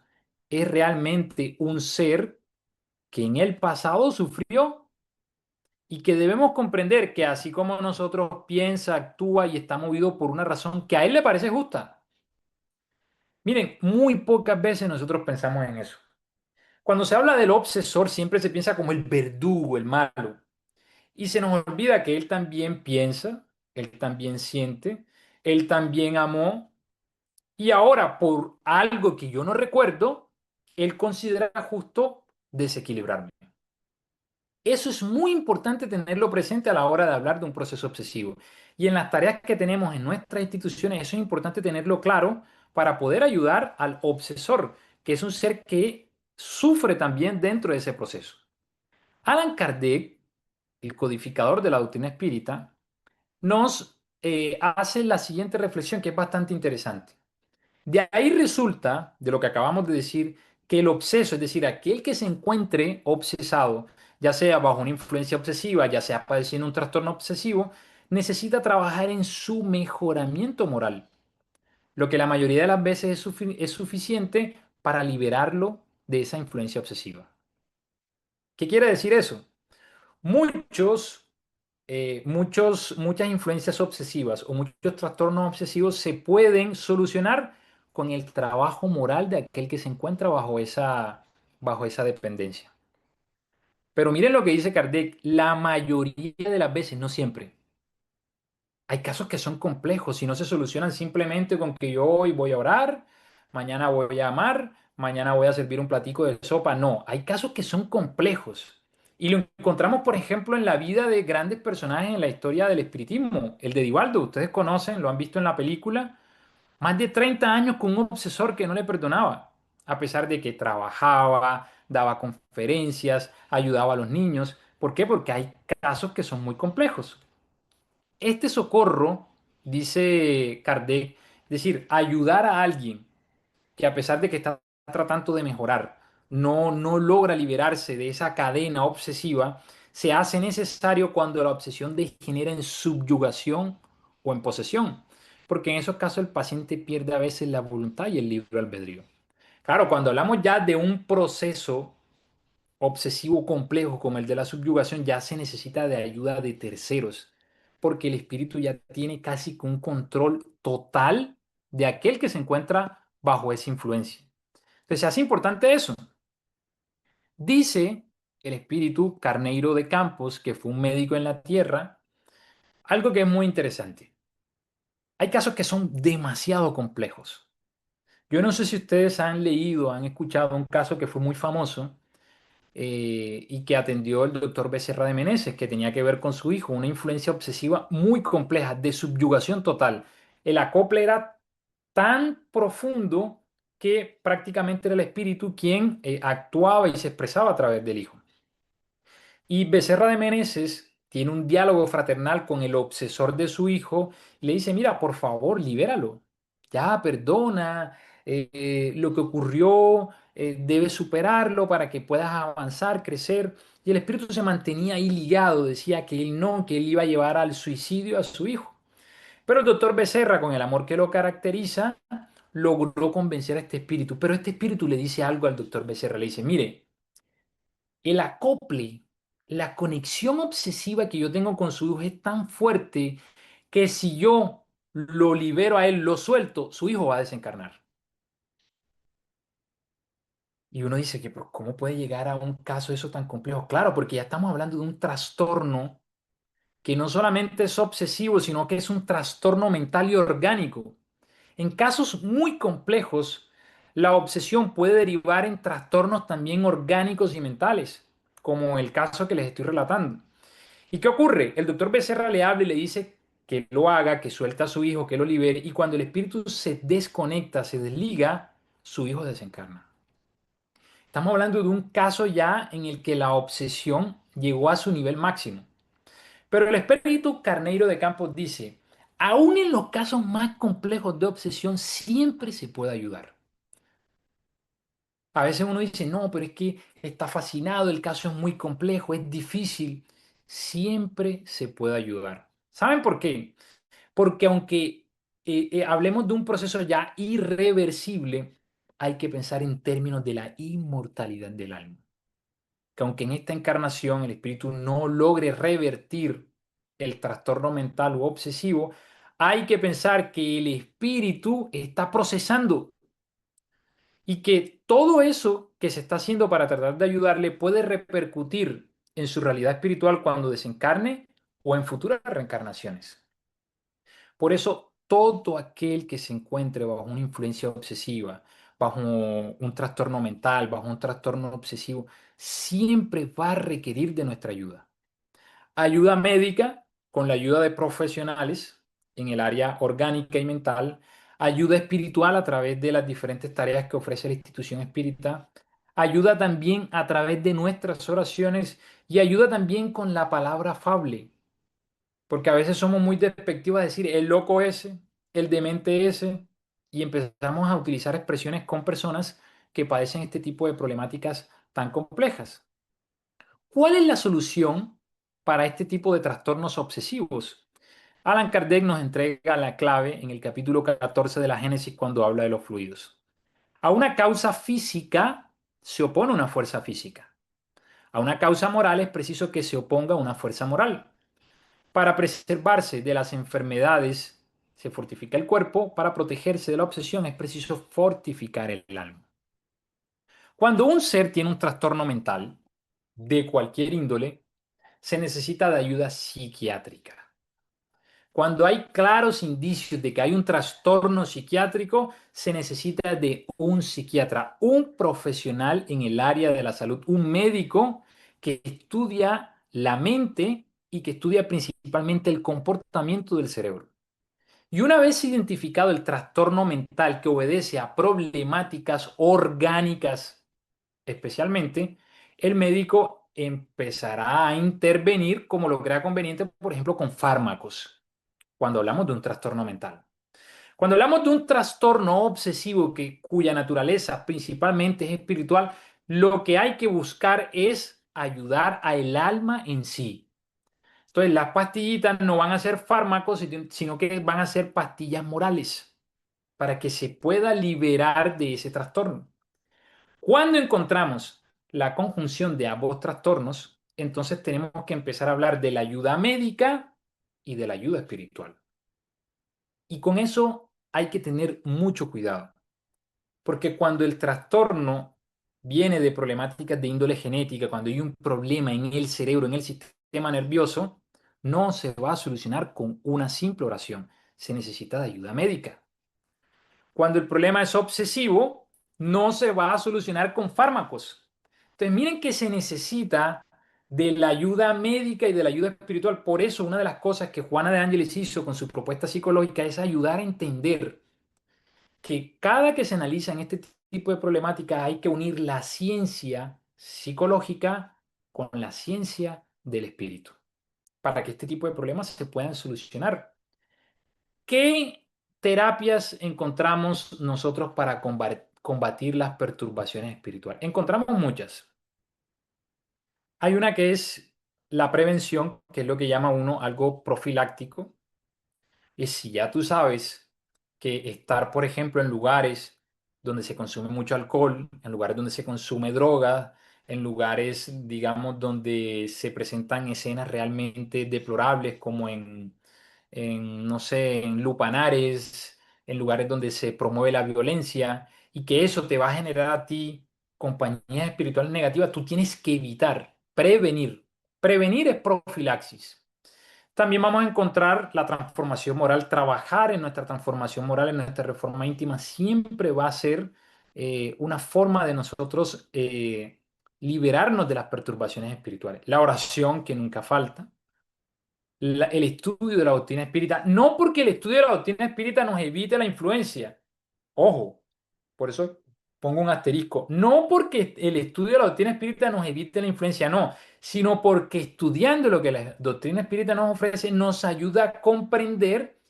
es realmente un ser que en el pasado sufrió y que debemos comprender que así como nosotros piensa, actúa y está movido por una razón que a él le parece justa. Miren, muy pocas veces nosotros pensamos en eso. Cuando se habla del obsesor, siempre se piensa como el verdugo, el malo. Y se nos olvida que él también piensa, él también siente, él también amó. Y ahora, por algo que yo no recuerdo, él considera justo desequilibrarme. Eso es muy importante tenerlo presente a la hora de hablar de un proceso obsesivo. Y en las tareas que tenemos en nuestras instituciones, eso es importante tenerlo claro para poder ayudar al obsesor, que es un ser que sufre también dentro de ese proceso. Alan Kardec, el codificador de la doctrina espírita, nos hace la siguiente reflexión que es bastante interesante. De ahí resulta, de lo que acabamos de decir, que el obseso, es decir, aquel que se encuentre obsesado, ya sea bajo una influencia obsesiva, ya sea padeciendo un trastorno obsesivo, necesita trabajar en su mejoramiento moral, lo que la mayoría de las veces es suficiente para liberarlo de esa influencia obsesiva. ¿Qué quiere decir eso? Muchos, muchas influencias obsesivas o muchos trastornos obsesivos se pueden solucionar con el trabajo moral de aquel que se encuentra bajo esa dependencia. Pero miren lo que dice Kardec, la mayoría de las veces, no siempre. Hay casos que son complejos y no se solucionan simplemente con que yo hoy voy a orar, mañana voy a amar, mañana voy a servir un platico de sopa. No, hay casos que son complejos. Y lo encontramos, por ejemplo, en la vida de grandes personajes en la historia del espiritismo. El de Divaldo, ustedes conocen, lo han visto en la película, más de 30 años con un obsesor que no le perdonaba, a pesar de que trabajaba, daba conferencias, ayudaba a los niños. ¿Por qué? Porque hay casos que son muy complejos. Este socorro, dice Kardec, es decir, ayudar a alguien que a pesar de que está tratando de mejorar, no logra liberarse de esa cadena obsesiva, se hace necesario cuando la obsesión degenera en subyugación o en posesión, porque en esos casos el paciente pierde a veces la voluntad y el libre albedrío. Claro, cuando hablamos ya de un proceso obsesivo complejo como el de la subyugación, ya se necesita de ayuda de terceros, porque el espíritu ya tiene casi que un control total de aquel que se encuentra bajo esa influencia. Entonces, se hace importante eso. Dice el espíritu Carneiro de Campos, que fue un médico en la tierra, algo que es muy interesante. Hay casos que son demasiado complejos. Yo no sé si ustedes han leído, han escuchado un caso que fue muy famoso, y que atendió el doctor Becerra de Meneses, que tenía que ver con su hijo, una influencia obsesiva muy compleja, de subyugación total. El acople era tan profundo que prácticamente era el espíritu quien actuaba y se expresaba a través del hijo. Y Becerra de Meneses tiene un diálogo fraternal con el obsesor de su hijo y le dice, mira, por favor, libéralo. Ya, perdona, lo que ocurrió, debes superarlo para que puedas avanzar, crecer. Y el espíritu se mantenía ahí ligado, decía que él no, que él iba a llevar al suicidio a su hijo. Pero el doctor Becerra, con el amor que lo caracteriza, logró convencer a este espíritu. Pero este espíritu le dice algo al doctor Becerra, le dice, mire, el acople, la conexión obsesiva que yo tengo con su hijo es tan fuerte que si yo lo libero a él, lo suelto, su hijo va a desencarnar. Y uno dice que, pero ¿cómo puede llegar a un caso eso tan complejo? Claro, porque ya estamos hablando de un trastorno que no solamente es obsesivo, sino que es un trastorno mental y orgánico. En casos muy complejos, la obsesión puede derivar en trastornos también orgánicos y mentales, como el caso que les estoy relatando. ¿Y qué ocurre? El doctor Becerra le habla y le dice que lo haga, que suelta a su hijo, que lo libere, y cuando el espíritu se desconecta, se desliga, su hijo desencarna. Estamos hablando de un caso ya en el que la obsesión llegó a su nivel máximo. Pero el espíritu Carneiro de Campos dice, aún en los casos más complejos de obsesión siempre se puede ayudar. A veces uno dice, no, pero es que está fascinado, el caso es muy complejo, es difícil. Siempre se puede ayudar. ¿Saben por qué? Porque aunque hablemos de un proceso ya irreversible, hay que pensar en términos de la inmortalidad del alma. Que aunque en esta encarnación el espíritu no logre revertir el trastorno mental u obsesivo, hay que pensar que el espíritu está procesando y que todo eso que se está haciendo para tratar de ayudarle puede repercutir en su realidad espiritual cuando desencarne o en futuras reencarnaciones. Por eso, todo aquel que se encuentre bajo una influencia obsesiva, bajo un trastorno mental, bajo un trastorno obsesivo, siempre va a requerir de nuestra ayuda. Ayuda médica con la ayuda de profesionales en el área orgánica y mental, ayuda espiritual a través de las diferentes tareas que ofrece la institución espírita, ayuda también a través de nuestras oraciones y ayuda también con la palabra afable, porque a veces somos muy despectivos a decir el loco ese, el demente ese. y empezamos a utilizar expresiones con personas que padecen este tipo de problemáticas tan complejas. ¿Cuál es la solución para este tipo de trastornos obsesivos? Allan Kardec nos entrega la clave en el capítulo 14 de la Génesis cuando habla de los fluidos. A una causa física se opone una fuerza física. A una causa moral es preciso que se oponga una fuerza moral. Para preservarse de las enfermedades se fortifica el cuerpo, para protegerse de la obsesión es preciso fortificar el alma. Cuando un ser tiene un trastorno mental de cualquier índole, se necesita de ayuda psiquiátrica. Cuando hay claros indicios de que hay un trastorno psiquiátrico, se necesita de un psiquiatra, un profesional en el área de la salud, un médico que estudia la mente y que estudia principalmente el comportamiento del cerebro. Y una vez identificado el trastorno mental que obedece a problemáticas orgánicas especialmente, el médico empezará a intervenir como lo crea conveniente, por ejemplo, con fármacos cuando hablamos de un trastorno mental. Cuando hablamos de un trastorno obsesivo cuya naturaleza principalmente es espiritual, lo que hay que buscar es ayudar al alma en sí. Entonces, las pastillitas no van a ser fármacos, sino que van a ser pastillas morales para que se pueda liberar de ese trastorno. Cuando encontramos la conjunción de ambos trastornos, entonces tenemos que empezar a hablar de la ayuda médica y de la ayuda espiritual. Y con eso hay que tener mucho cuidado, porque cuando el trastorno viene de problemáticas de índole genética, cuando hay un problema en el cerebro, en el sistema nervioso, no se va a solucionar con una simple oración, se necesita de ayuda médica. Cuando el problema es obsesivo, no se va a solucionar con fármacos. Entonces, miren que se necesita de la ayuda médica y de la ayuda espiritual. Por eso, una de las cosas que Juana de Ángeles hizo con su propuesta psicológica es ayudar a entender que cada que se analiza en este tipo de problemáticas hay que unir la ciencia psicológica con la ciencia del espíritu para que este tipo de problemas se puedan solucionar. ¿Qué terapias encontramos nosotros para combatir las perturbaciones espirituales? Encontramos muchas. Hay una que es la prevención, que es lo que llama uno algo profiláctico. Es si ya tú sabes que estar, por ejemplo, en lugares donde se consume mucho alcohol, en lugares donde se consume droga, en lugares, digamos, donde se presentan escenas realmente deplorables, como no sé, en lupanares, en lugares donde se promueve la violencia, y que eso te va a generar a ti compañías espirituales negativas, tú tienes que evitar, prevenir. Prevenir es profilaxis. También vamos a encontrar la transformación moral, trabajar en nuestra transformación moral, en nuestra reforma íntima, siempre va a ser una forma de nosotros liberarnos de las perturbaciones espirituales. La oración, que nunca falta, el estudio de la doctrina espírita, no porque el estudio de la doctrina espírita nos evite la influencia, ojo, por eso pongo un asterisco, no porque el estudio de la doctrina espírita nos evite la influencia, no, sino porque estudiando lo que la doctrina espírita nos ofrece nos ayuda a comprender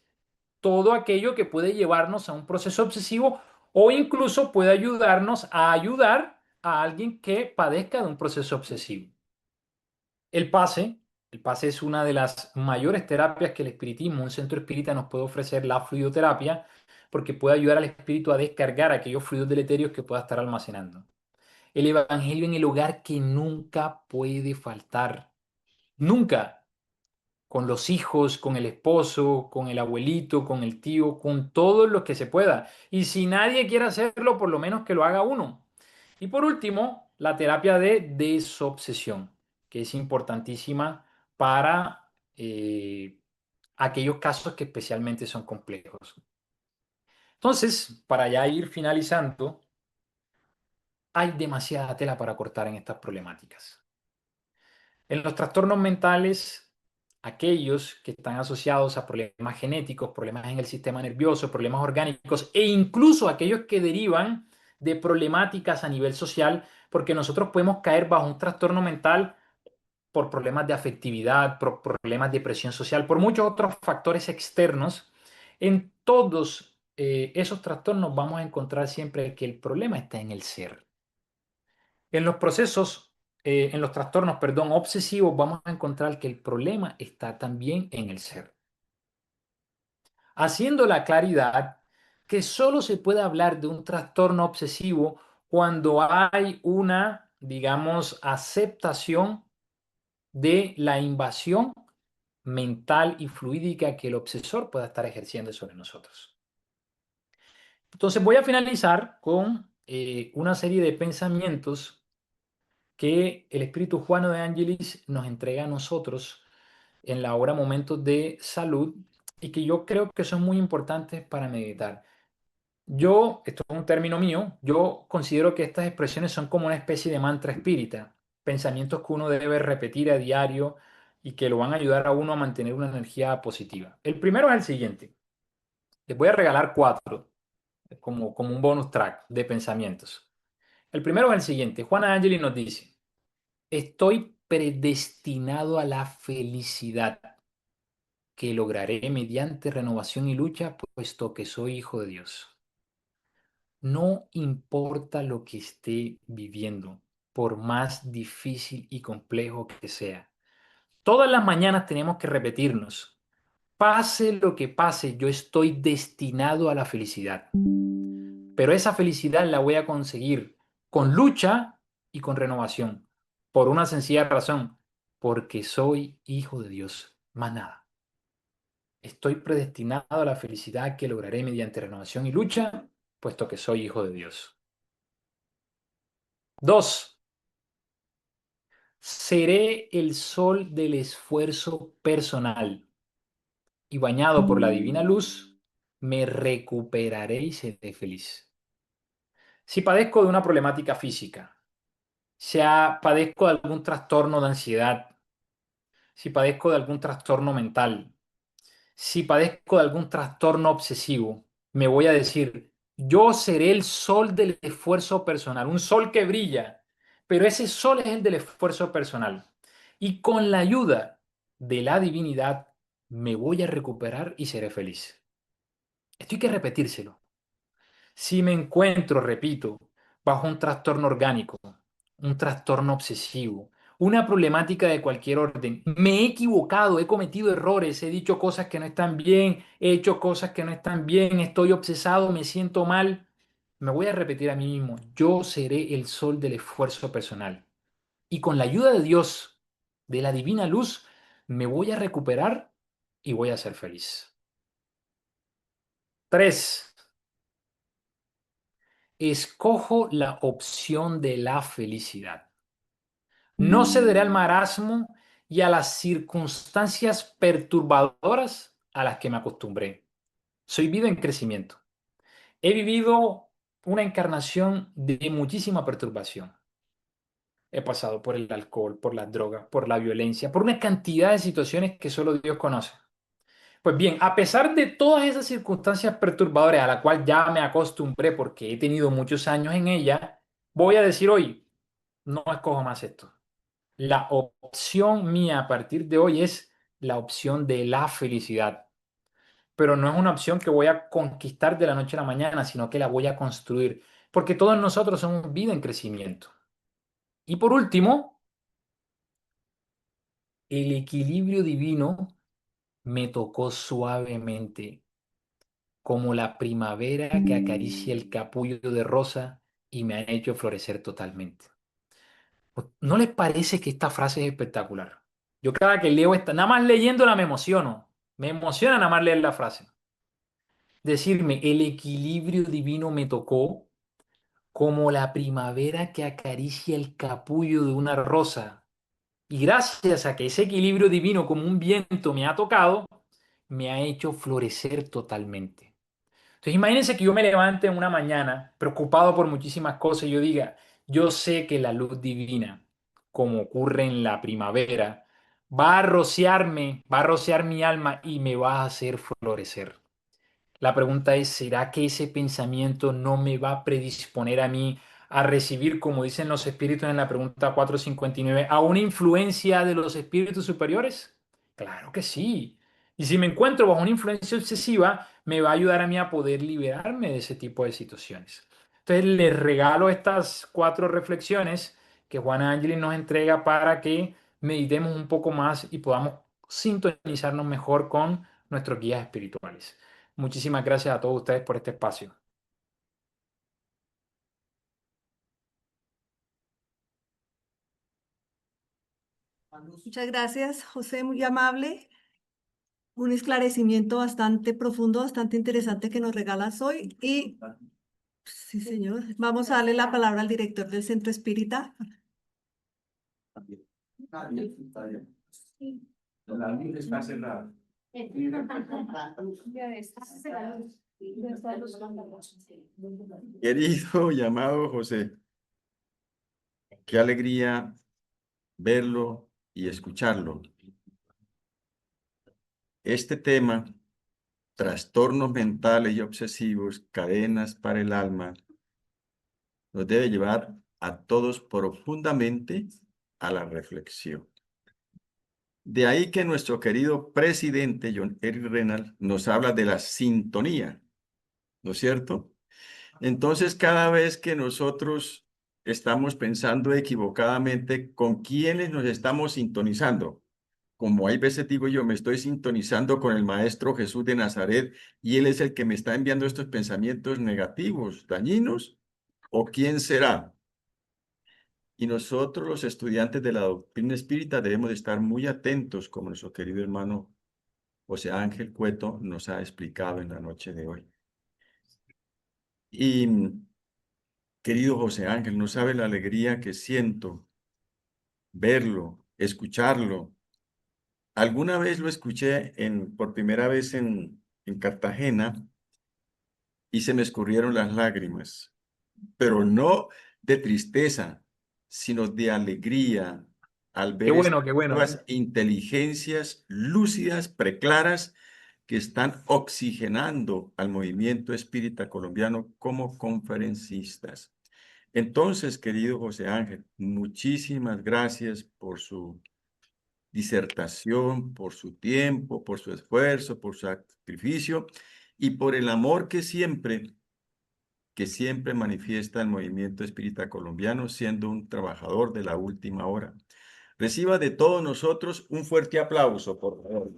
todo aquello que puede llevarnos a un proceso obsesivo o incluso puede ayudarnos a ayudar a alguien que padezca de un proceso obsesivo. El pase, el pase es una de las mayores terapias que el espiritismo, un centro espírita nos puede ofrecer, la fluidoterapia, porque puede ayudar al espíritu a descargar aquellos fluidos deleterios que pueda estar almacenando. El evangelio en el hogar que nunca puede faltar, nunca, con los hijos, con el esposo, con el abuelito, con el tío, con todos los que se pueda. Y si nadie quiere hacerlo, por lo menos que lo haga uno. Y por último, la terapia de desobsesión, que es importantísima para aquellos casos que especialmente son complejos. Entonces, para ya ir finalizando, hay demasiada tela para cortar en estas problemáticas. En los trastornos mentales, aquellos que están asociados a problemas genéticos, problemas en el sistema nervioso, problemas orgánicos e incluso aquellos que derivan de problemáticas a nivel social, porque nosotros podemos caer bajo un trastorno mental por problemas de afectividad, por problemas de presión social, por muchos otros factores externos. En todos esos trastornos vamos a encontrar siempre que el problema está en el ser. En los procesos, en los trastornos, perdón, obsesivos, vamos a encontrar que el problema está también en el ser. Haciendo la claridad que solo se puede hablar de un trastorno obsesivo cuando hay una, digamos, aceptación de la invasión mental y fluídica que el obsesor pueda estar ejerciendo sobre nosotros. Entonces voy a finalizar con una serie de pensamientos que el espíritu Juano de Angelis nos entrega a nosotros en la obra Momentos de Salud y que yo creo que son muy importantes para meditar. Esto es un término mío, yo considero que estas expresiones son como una especie de mantra espírita, pensamientos que uno debe repetir a diario y que lo van a ayudar a uno a mantener una energía positiva. El primero es el siguiente. Les voy a regalar cuatro como un bonus track de pensamientos. El primero es el siguiente. Juana Angeli nos dice, estoy predestinado a la felicidad que lograré mediante renovación y lucha, puesto que soy hijo de Dios. No importa lo que esté viviendo, por más difícil y complejo que sea. Todas las mañanas tenemos que repetirnos, pase lo que pase, yo estoy destinado a la felicidad. Pero esa felicidad la voy a conseguir con lucha y con renovación. Por una sencilla razón, porque soy hijo de Dios. Más nada. Estoy predestinado a la felicidad que lograré mediante renovación y lucha, puesto que soy hijo de Dios. Dos, seré el sol del esfuerzo personal y bañado por la divina luz, me recuperaré y seré feliz. Si padezco de una problemática física, sea padezco de algún trastorno de ansiedad, si padezco de algún trastorno mental, si padezco de algún trastorno obsesivo, me voy a decir, yo seré el sol del esfuerzo personal, un sol que brilla, pero ese sol es el del esfuerzo personal. Y con la ayuda de la divinidad me voy a recuperar y seré feliz. Esto hay que repetírselo. Si me encuentro, repito, bajo un trastorno orgánico, un trastorno obsesivo, una problemática de cualquier orden, me he equivocado, he cometido errores, he dicho cosas que no están bien, he hecho cosas que no están bien, estoy obsesado, me siento mal, me voy a repetir a mí mismo, yo seré el sol del esfuerzo personal. Y con la ayuda de Dios, de la divina luz, me voy a recuperar y voy a ser feliz. Tres, escojo la opción de la felicidad. No cederé al marasmo y a las circunstancias perturbadoras a las que me acostumbré. Soy vida en crecimiento. He vivido una encarnación de muchísima perturbación. He pasado por el alcohol, por las drogas, por la violencia, por una cantidad de situaciones que solo Dios conoce. Pues bien, a pesar de todas esas circunstancias perturbadoras a las cuales ya me acostumbré porque he tenido muchos años en ella, voy a decir hoy, no escojo más esto. La opción mía a partir de hoy es la opción de la felicidad. Pero no es una opción que voy a conquistar de la noche a la mañana, sino que la voy a construir. Porque todos nosotros somos vida en crecimiento. Y por último, el equilibrio divino me tocó suavemente, como la primavera que acaricia el capullo de rosa y me ha hecho florecer totalmente. ¿No les parece que esta frase es espectacular? Yo cada que leo esta, nada más leyéndola me emociono. Me emociona nada más leer la frase. Decirme, el equilibrio divino me tocó como la primavera que acaricia el capullo de una rosa. Y gracias a que ese equilibrio divino como un viento me ha tocado, me ha hecho florecer totalmente. Entonces imagínense que yo me levante en una mañana preocupado por muchísimas cosas y yo diga, yo sé que la luz divina, como ocurre en la primavera, va a rociarme, va a rociar mi alma y me va a hacer florecer. La pregunta es, ¿será que ese pensamiento no me va a predisponer a mí a recibir, como dicen los espíritus en la pregunta 459, a una influencia de los espíritus superiores? Claro que sí. Y si me encuentro bajo una influencia obsesiva, me va a ayudar a mí a poder liberarme de ese tipo de situaciones. Entonces, les regalo estas 4 reflexiones que Juana Ángeles nos entrega para que meditemos un poco más y podamos sintonizarnos mejor con nuestros guías espirituales. Muchísimas gracias a todos ustedes por este espacio. Muchas gracias, José, muy amable. Un esclarecimiento bastante profundo, bastante interesante que nos regalas hoy. Y sí, señor, vamos a darle la palabra al director del Centro Espírita. Querido y amado José, qué alegría verlo y escucharlo. Este tema, trastornos mentales y obsesivos, cadenas para el alma, nos debe llevar a todos profundamente a la reflexión. De ahí que nuestro querido presidente John Eric Renal nos habla de la sintonía, ¿no es cierto? Entonces, cada vez que nosotros estamos pensando equivocadamente con quiénes nos estamos sintonizando, como hay veces digo yo, me estoy sintonizando con el Maestro Jesús de Nazaret y Él es el que me está enviando estos pensamientos negativos, dañinos, ¿o quién será? Y nosotros, los estudiantes de la doctrina espírita, debemos de estar muy atentos, como nuestro querido hermano José Ángel Cueto nos ha explicado en la noche de hoy. Y querido José Ángel, no sabe la alegría que siento verlo, escucharlo. Alguna vez lo escuché por primera vez en Cartagena y se me escurrieron las lágrimas, pero no de tristeza, sino de alegría al Qué ver estas bueno, qué bueno. nuevas inteligencias lúcidas, preclaras, que están oxigenando al movimiento espírita colombiano como conferencistas. Entonces, querido José Ángel, muchísimas gracias por su disertación, por su tiempo, por su esfuerzo, por su sacrificio y por el amor que siempre manifiesta el movimiento espírita colombiano, siendo un trabajador de la última hora. Reciba de todos nosotros un fuerte aplauso, por favor.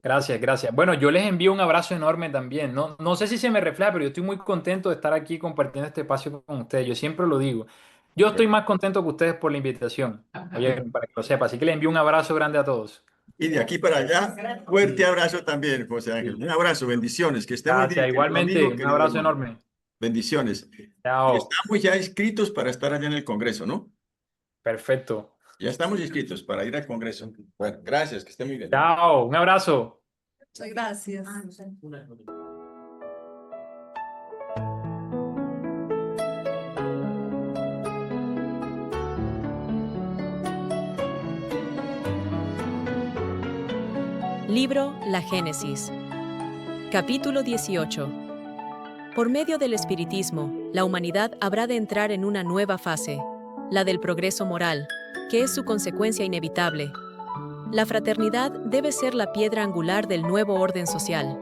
Gracias, gracias. Bueno, yo les envío un abrazo enorme también. No sé si se me refleja, pero yo estoy muy contento de estar aquí compartiendo este espacio con ustedes. Yo siempre lo digo. Yo estoy más contento que ustedes por la invitación. Oye, para que lo sepa. Así que les envío un abrazo grande a todos. Y de aquí para allá, fuerte Sí, abrazo también, José Ángel. sí. Un abrazo, bendiciones, que esté muy bien, Gracias. querido Igualmente, amigo, un querido abrazo hermano. enorme. Bendiciones. Y Chao. estamos ya inscritos para estar allá en el Congreso, ¿no? Perfecto. Ya estamos inscritos para ir al Congreso. Bueno, gracias, que esté muy bien. Chao. Un abrazo. Muchas gracias. Libro La Génesis. Capítulo 18. Por medio del espiritismo, la humanidad habrá de entrar en una nueva fase, la del progreso moral, que es su consecuencia inevitable. La fraternidad debe ser la piedra angular del nuevo orden social.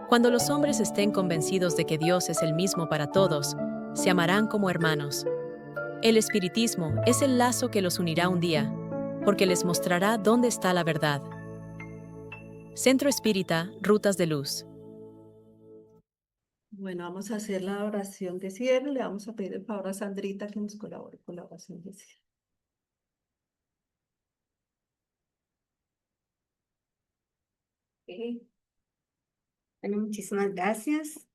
Cuando los hombres estén convencidos de que Dios es el mismo para todos, se amarán como hermanos. El espiritismo es el lazo que los unirá un día, porque les mostrará dónde está la verdad. Centro Espírita, Rutas de Luz. Bueno, vamos a hacer la oración de cierre. Le vamos a pedir el favor a Sandrita que nos colabore con la oración de cierre. Ok. Bueno, muchísimas gracias.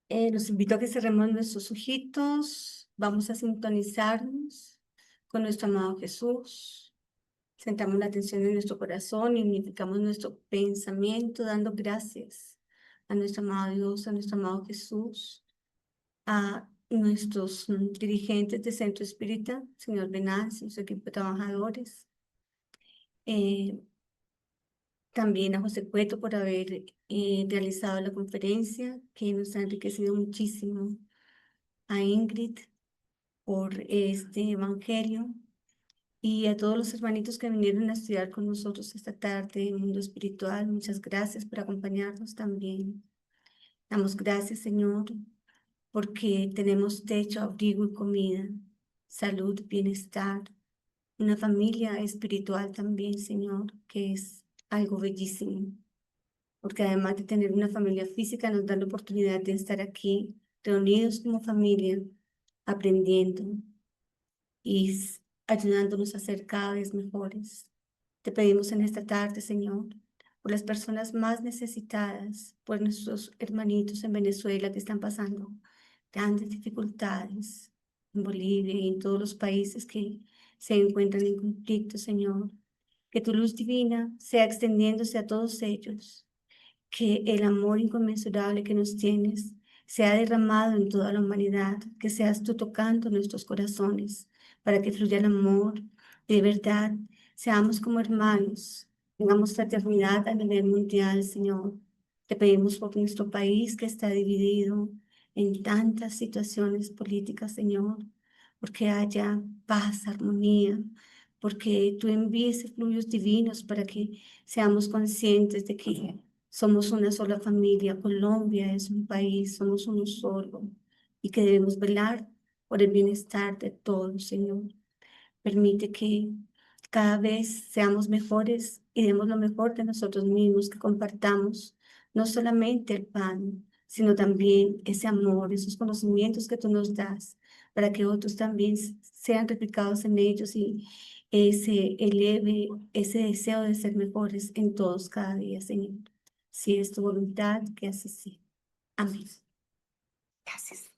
Los invito a que cerremos nuestros ojitos. Vamos a sintonizarnos con nuestro amado Jesús. Centramos la atención en nuestro corazón y unificamos nuestro pensamiento dando gracias a nuestro amado Dios, a nuestro amado Jesús, a nuestros dirigentes de Centro Espírita, señor Venancio, su equipo de trabajadores. También a José Cueto por haber realizado la conferencia, que nos ha enriquecido muchísimo. A Ingrid por este evangelio. Y a todos los hermanitos que vinieron a estudiar con nosotros esta tarde en Mundo Espiritual, muchas gracias por acompañarnos también. Damos gracias, Señor, porque tenemos techo, abrigo y comida, salud, bienestar, una familia espiritual también, Señor, que es algo bellísimo, porque además de tener una familia física, nos da la oportunidad de estar aquí, reunidos como familia, aprendiendo y ayudándonos a ser cada vez mejores. Te pedimos en esta tarde, Señor, por las personas más necesitadas, por nuestros hermanitos en Venezuela que están pasando grandes dificultades, en Bolivia y en todos los países que se encuentran en conflicto, Señor. Que tu luz divina sea extendiéndose a todos ellos, que el amor inconmensurable que nos tienes sea derramado en toda la humanidad, que seas tú tocando nuestros corazones para que fluya el amor de verdad, seamos como hermanos, tengamos fraternidad a nivel mundial, Señor. Te pedimos por nuestro país que está dividido en tantas situaciones políticas, Señor, porque haya paz, armonía, porque tú envíes fluidos divinos para que seamos conscientes de que somos una sola familia. Colombia es un país, somos uno solo y que debemos velar por el bienestar de todos, Señor. Permite que cada vez seamos mejores y demos lo mejor de nosotros mismos, que compartamos no solamente el pan, sino también ese amor, esos conocimientos que tú nos das, para que otros también sean replicados en ellos y se eleve ese deseo de ser mejores en todos cada día, Señor. Si es tu voluntad, que así sea. Amén. Gracias.